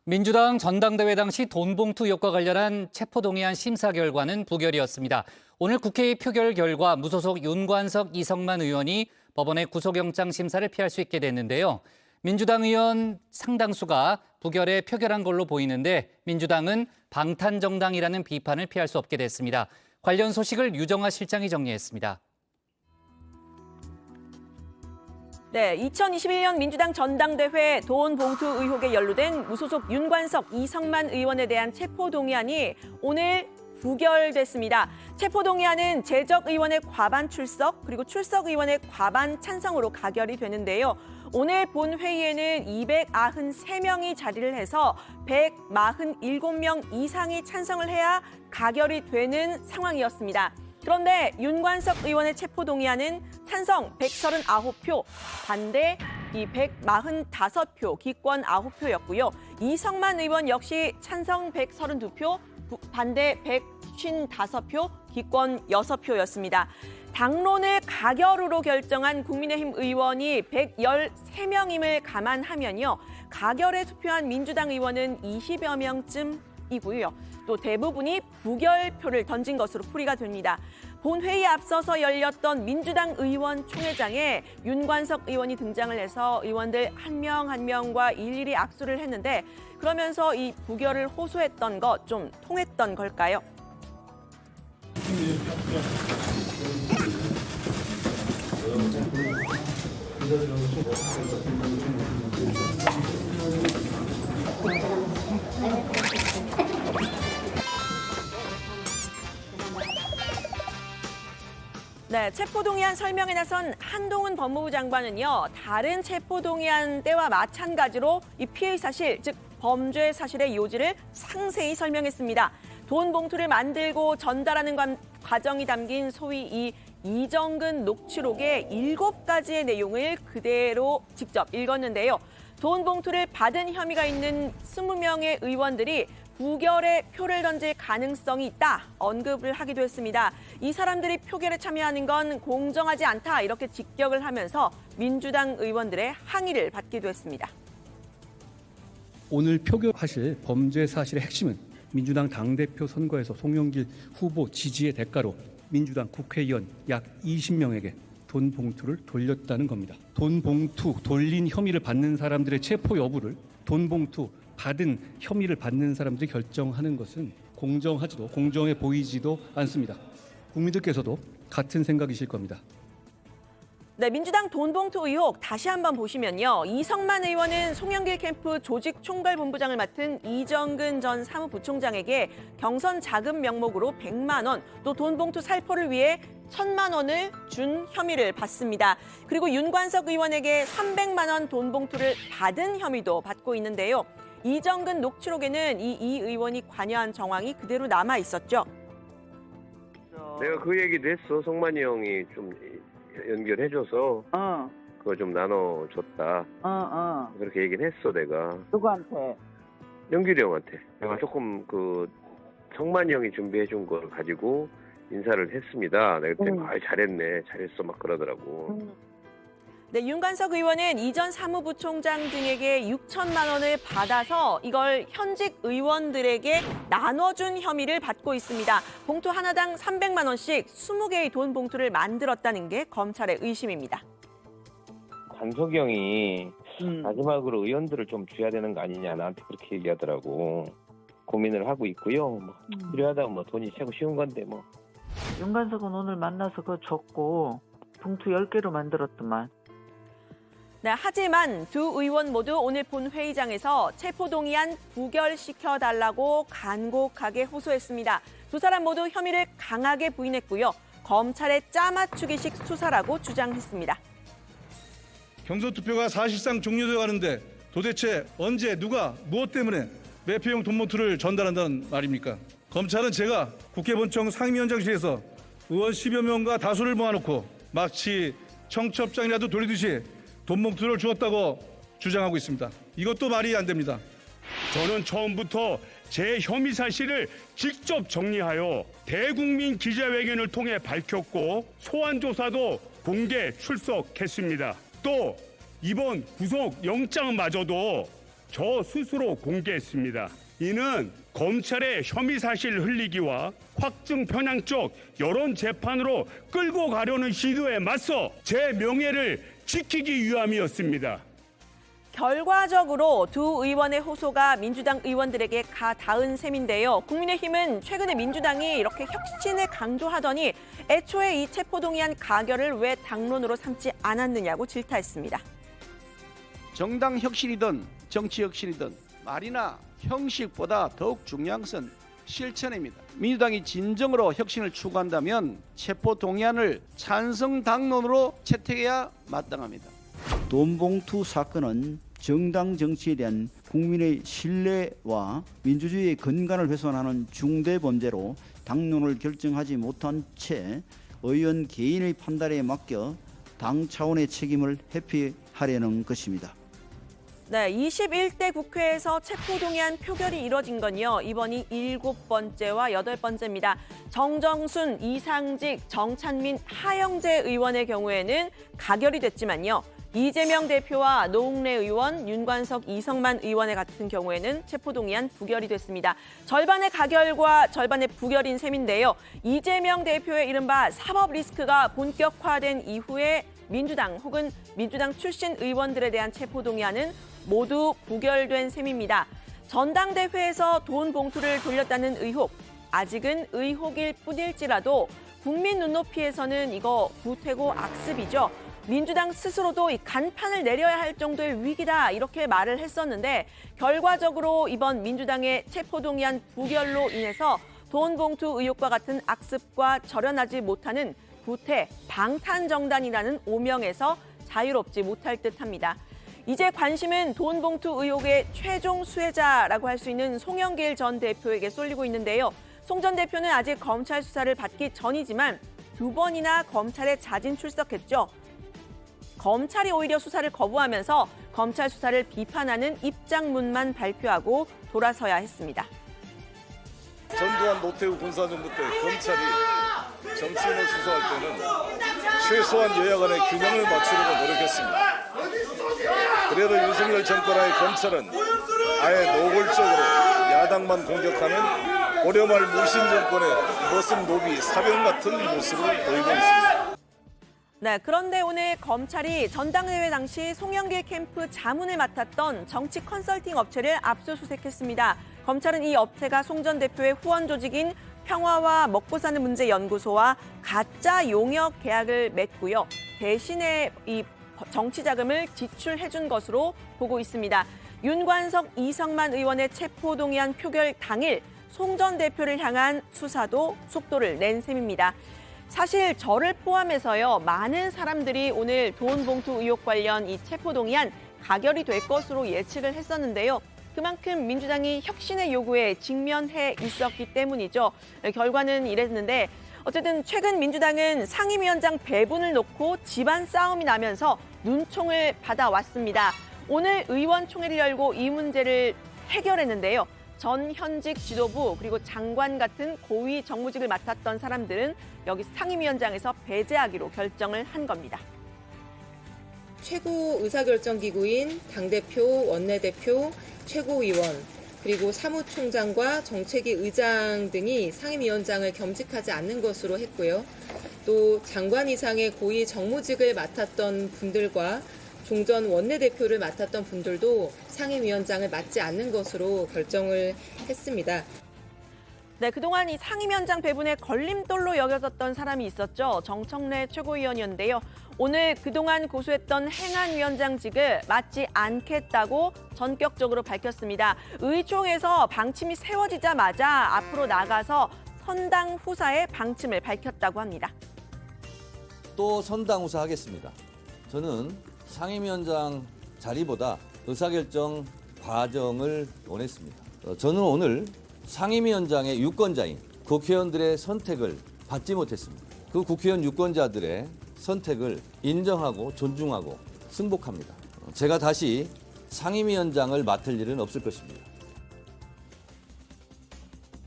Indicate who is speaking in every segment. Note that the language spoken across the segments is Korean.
Speaker 1: 민주당 전당대회 당시 돈봉투 의혹과 관련한 체포동의안 심사 결과는 부결이었습니다. 오늘 국회의 표결 결과 무소속 윤관석, 이성만 의원이 법원의 구속영장 심사를 피할 수 있게 됐는데요. 민주당 의원 상당수가 부결에 표결한 걸로 보이는데 민주당은 방탄정당이라는 비판을 피할 수 없게 됐습니다. 관련 소식을 유정아 실장이 정리했습니다.
Speaker 2: 네, 2021년 민주당 전당대회 돈 봉투 의혹에 연루된 무소속 윤관석, 이성만 의원에 대한 체포동의안이 오늘 부결됐습니다. 체포동의안은 재적 의원의 과반 출석 그리고 출석 의원의 과반 찬성으로 가결이 되는데요. 오늘 본회의에는 293명이 자리를 해서 147명 이상이 찬성을 해야 가결이 되는 상황이었습니다. 그런데 윤관석 의원의 체포동의안은 찬성 139표, 반대 145표, 기권 9표였고요. 이성만 의원 역시 찬성 132표, 반대 155표, 기권 6표였습니다. 당론을 가결으로 결정한 국민의힘 의원이 113명임을 감안하면요. 가결에 투표한 민주당 의원은 20여 명쯤이고요. 또 대부분이 부결표를 던진 것으로 풀이가 됩니다. 본회의에 앞서서 열렸던 민주당 의원총회장에 윤관석 의원이 등장을 해서 의원들 한 명 한 명과 일일이 악수를 했는데 그러면서 이 부결을 호소했던 거 좀 통했던 걸까요? 네, 체포동의안 설명에 나선 한동훈 법무부 장관은요, 다른 체포동의안 때와 마찬가지로 이 피해 사실, 즉 범죄 사실의 요지를 상세히 설명했습니다. 돈 봉투를 만들고 전달하는 과정이 담긴 소위 이정근 녹취록의 7가지의 내용을 그대로 직접 읽었는데요. 돈 봉투를 받은 혐의가 있는 20명의 의원들이 부결에 표를 던질 가능성이 있다 언급을 하기도 했습니다. 이 사람들이 표결에 참여하는 건 공정하지 않다 이렇게 직격을 하면서 민주당 의원들의 항의를 받기도 했습니다.
Speaker 3: 오늘 표결하실 범죄 사실의 핵심은 민주당 당대표 선거에서 송영길 후보 지지의 대가로 민주당 국회의원 약 20명에게 돈 봉투를 돌렸다는 겁니다. 돈 봉투 돌린 혐의를 받는 사람들의 체포 여부를 돈 봉투 받은 혐의를 받는 사람들이 결정하는 것은 공정하지도 공정해 보이지도 않습니다. 국민들께서도 같은 생각이실 겁니다.
Speaker 2: 네, 민주당 돈봉투 의혹 다시 한번 보시면요. 이성만 의원은 송영길 캠프 조직총괄본부장을 맡은 이정근 전 사무부총장에게 경선 자금 명목으로 100만 원, 또 돈봉투 살포를 위해 1,000만 원을 준 혐의를 받습니다. 그리고 윤관석 의원에게 300만 원 돈봉투를 받은 혐의도 받고 있는데요. 이정근 녹취록에는 이 의원이 관여한 정황이 그대로 남아 있었죠.
Speaker 4: 내가 그 얘기도 했어. 성만이 형이 좀 연결해줘서 그거 좀 나눠줬다. 그렇게 얘기는 했어 내가.
Speaker 5: 누구한테?
Speaker 4: 연길이 형한테. 내가 조금 그 성만이 형이 준비해준 걸 가지고 인사를 했습니다. 내가 그때 잘했네, 잘했어 막 그러더라고.
Speaker 2: 네, 윤관석 의원은 이전 사무부총장 등에게 6천만 원을 받아서 이걸 현직 의원들에게 나눠준 혐의를 받고 있습니다. 봉투 하나당 300만 원씩 20개의 돈 봉투를 만들었다는 게 검찰의 의심입니다.
Speaker 6: 관석이 형이 마지막으로 의원들을 좀 줘야 되는 거 아니냐 나한테 그렇게 얘기하더라고. 고민을 하고 있고요. 뭐 필요하다면 뭐 돈이 최고 쉬운 건데 뭐.
Speaker 5: 윤관석은 오늘 만나서 그거 줬고 봉투 10개로 만들었더만.
Speaker 2: 네, 하지만 두 의원 모두 오늘 본회의장에서 체포동의안 부결시켜달라고 간곡하게 호소했습니다. 두 사람 모두 혐의를 강하게 부인했고요. 검찰의 짜맞추기식 수사라고 주장했습니다.
Speaker 7: 경선 투표가 사실상 종료되어 가는데 도대체 언제 누가 무엇 때문에 매표용 돈봉투를 전달한다는 말입니까? 검찰은 제가 국회본청 상임위원장실에서 의원 10여 명과 다수를 모아놓고 마치 청첩장이라도 돌리듯이 돈봉투를 주었다고 주장하고 있습니다. 이것도 말이 안 됩니다.
Speaker 8: 저는 처음부터 제 혐의 사실을 직접 정리하여 대국민 기자회견을 통해 밝혔고 소환 조사도 공개 출석했습니다. 또 이번 구속 영장마저도 저 스스로 공개했습니다. 이는 검찰의 혐의 사실 흘리기와 확증 편향 쪽 여론 재판으로 끌고 가려는 시도에 맞서 제 명예를 지키기 위함이었습니다.
Speaker 2: 결과적으로 두 의원의 호소가 민주당 의원들에게 가 닿은 셈인데요. 국민의힘은 최근에 민주당이 이렇게 혁신을 강조하더니 애초에 이 체포동의안 가결을 왜 당론으로 삼지 않았느냐고 질타했습니다.
Speaker 9: 정당 혁신이든 정치 혁신이든 말이나 형식보다 더욱 중요한 것은 실천입니다. 민주당이 진정으로 혁신을 추구한다면 체포동의안을 찬성 당론으로 채택해야 마땅합니다.
Speaker 10: 돈봉투 사건은 정당 정치에 대한 국민의 신뢰와 민주주의의 근간을 훼손하는 중대 범죄로 당론을 결정하지 못한 채 의원 개인의 판단에 맡겨 당 차원의 책임을 회피하려는 것입니다.
Speaker 2: 네, 21대 국회에서 체포동의안 표결이 이뤄진 건요. 이번이 7번째와 8번째입니다. 정정순, 이상직, 정찬민, 하영재 의원의 경우에는 가결이 됐지만요. 이재명 대표와 노웅래 의원, 윤관석, 이성만 의원의 같은 경우에는 체포동의안 부결이 됐습니다. 절반의 가결과 절반의 부결인 셈인데요. 이재명 대표의 이른바 사법 리스크가 본격화된 이후에 민주당 혹은 민주당 출신 의원들에 대한 체포동의안은 모두 부결된 셈입니다. 전당대회에서 돈 봉투를 돌렸다는 의혹, 아직은 의혹일 뿐일지라도 국민 눈높이에서는 이거 구태고 악습이죠. 민주당 스스로도 이 간판을 내려야 할 정도의 위기다 이렇게 말을 했었는데 결과적으로 이번 민주당의 체포동의안 부결로 인해서 돈 봉투 의혹과 같은 악습과 절연하지 못하는 구태, 방탄정단이라는 오명에서 자유롭지 못할 듯합니다. 이제 관심은 돈 봉투 의혹의 최종 수혜자라고 할 수 있는 송영길 전 대표에게 쏠리고 있는데요. 송 전 대표는 아직 검찰 수사를 받기 전이지만 2번이나 검찰에 자진 출석했죠. 검찰이 오히려 수사를 거부하면서 검찰 수사를 비판하는 입장문만 발표하고 돌아서야 했습니다.
Speaker 11: 전두환 노태우 군사정부 때 검찰이 정치인을 수사할 때는 최소한 여야 간의 균형을 맞추려고 노력했습니다. 그래도 윤석열 정권하의 검찰은 아예 노골적으로 야당만 공격하는 고려말 무신 정권의 머슴 노비 사병 같은 모습을 보이고 있습니다.
Speaker 2: 네, 그런데 오늘 검찰이 전당대회 당시 송영길 캠프 자문을 맡았던 정치 컨설팅 업체를 압수수색했습니다. 검찰은 이 업체가 송 전 대표의 후원 조직인 평화와 먹고 사는 문제 연구소와 가짜 용역 계약을 맺고요. 대신에 이 정치 자금을 지출해준 것으로 보고 있습니다. 윤관석, 이성만 의원의 체포동의안 표결 당일 송 전 대표를 향한 수사도 속도를 낸 셈입니다. 사실 저를 포함해서요, 많은 사람들이 오늘 돈 봉투 의혹 관련 이 체포동의안 가결이 될 것으로 예측을 했었는데요. 그만큼 민주당이 혁신의 요구에 직면해 있었기 때문이죠. 결과는 이랬는데 어쨌든 최근 민주당은 상임위원장 배분을 놓고 집안 싸움이 나면서 눈총을 받아왔습니다. 오늘 의원총회를 열고 이 문제를 해결했는데요. 전 현직 지도부 그리고 장관 같은 고위 정무직을 맡았던 사람들은 여기 상임위원장에서 배제하기로 결정을 한 겁니다.
Speaker 12: 최고 의사결정기구인 당대표, 원내대표, 최고위원, 그리고 사무총장과 정책위 의장 등이 상임위원장을 겸직하지 않는 것으로 했고요. 또 장관 이상의 고위 정무직을 맡았던 분들과 종전 원내대표를 맡았던 분들도 상임위원장을 맡지 않는 것으로 결정을 했습니다.
Speaker 2: 네, 그동안 이 상임위원장 배분에 걸림돌로 여겨졌던 사람이 있었죠. 정청래 최고위원이었는데요. 오늘 그동안 고수했던 행안위원장직을 맡지 않겠다고 전격적으로 밝혔습니다. 의총에서 방침이 세워지자마자 앞으로 나가서 선당 후사의 방침을 밝혔다고 합니다.
Speaker 13: 또 선당 후사하겠습니다. 저는 상임위원장 자리보다 의사결정 과정을 원했습니다. 저는 오늘 상임위원장의 유권자인 국회의원들의 선택을 받지 못했습니다. 그 국회의원 유권자들의 선택을 인정하고 존중하고 승복합니다. 제가 다시 상임위원장을 맡을 일은 없을 것입니다.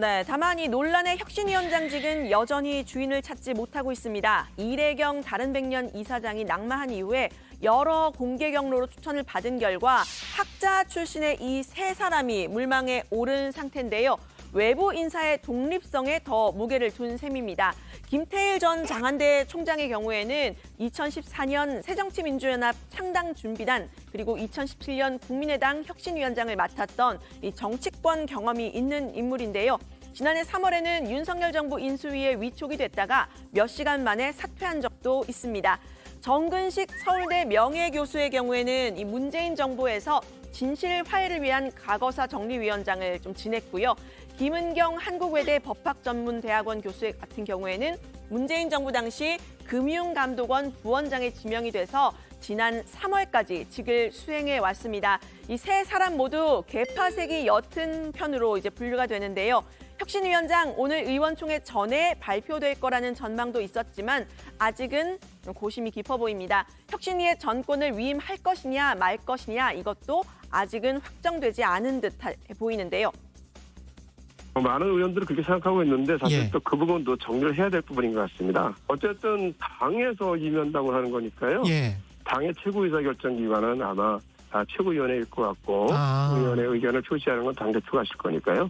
Speaker 2: 네, 다만 이 논란의 혁신위원장직은 여전히 주인을 찾지 못하고 있습니다. 이래경 다른백년 이사장이 낙마한 이후에 여러 공개 경로로 추천을 받은 결과 학자 출신의 이 세 사람이 물망에 오른 상태인데요. 외부 인사의 독립성에 더 무게를 둔 셈입니다. 김태일 전 장한대 총장의 경우에는 2014년 새정치민주연합 창당준비단 그리고 2017년 국민의당 혁신위원장을 맡았던 이 정치권 경험이 있는 인물인데요. 지난해 3월에는 윤석열 정부 인수위에 위촉이 됐다가 몇 시간 만에 사퇴한 적도 있습니다. 정근식 서울대 명예교수의 경우에는 이 문재인 정부에서 진실 화해를 위한 과거사 정리위원장을 좀 지냈고요. 김은경 한국외대 법학전문대학원 교수 같은 경우에는 문재인 정부 당시 금융감독원 부원장에 지명이 돼서 지난 3월까지 직을 수행해 왔습니다. 이 세 사람 모두 개파색이 옅은 편으로 이제 분류가 되는데요. 혁신위원장 오늘 의원총회 전에 발표될 거라는 전망도 있었지만 아직은 고심이 깊어 보입니다. 혁신위의 전권을 위임할 것이냐 말 것이냐 이것도 아직은 확정되지 않은 듯 보이는데요.
Speaker 14: 많은 의원들은 그렇게 생각하고 있는데 사실 또 그 부분도 정리를 해야 될 부분인 것 같습니다. 어쨌든 당에서 임명당을 하는 거니까요. 당의 최고의사결정기관은 아마 다 최고위원회일 것 같고 의원의 의견을 표시하는 건 당대표가 하실 거니까요.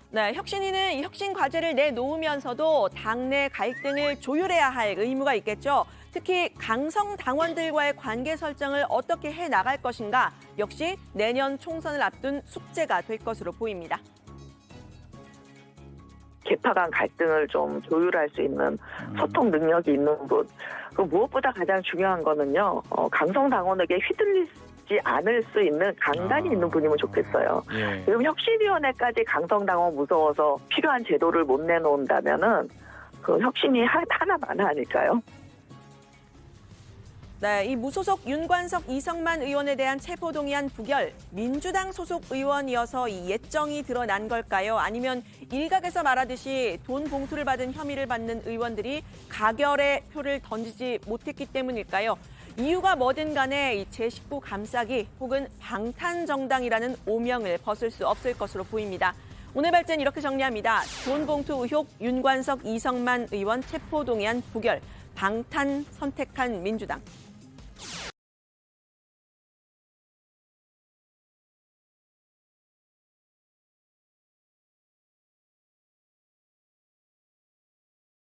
Speaker 2: 네, 혁신위는 혁신 과제를 내놓으면서도 당내 갈등을 조율해야 할 의무가 있겠죠. 특히 강성 당원들과의 관계 설정을 어떻게 해나갈 것인가 역시 내년 총선을 앞둔 숙제가 될 것으로 보입니다.
Speaker 15: 개파 간 갈등을 좀 조율할 수 있는 소통 능력이 있는 분. 무엇보다 가장 중요한 거는요. 강성 당원에게 휘둘리지 않을 수 있는 강단이 있는 분이면 좋겠어요. 지금 혁신위원회까지 강성 당원 무서워서 필요한 제도를 못 내놓는다면은 그 혁신이 하나만 아닐까요?
Speaker 2: 네, 이 무소속 윤관석, 이성만 의원에 대한 체포동의안 부결, 민주당 소속 의원이어서 이 예정이 드러난 걸까요? 아니면 일각에서 말하듯이 돈 봉투를 받은 혐의를 받는 의원들이 가결의 표를 던지지 못했기 때문일까요? 이유가 뭐든 간에 이 제19 감싸기 혹은 방탄정당이라는 오명을 벗을 수 없을 것으로 보입니다. 오늘 발제는 이렇게 정리합니다. 돈 봉투 의혹 윤관석, 이성만 의원 체포동의안 부결, 방탄 선택한 민주당.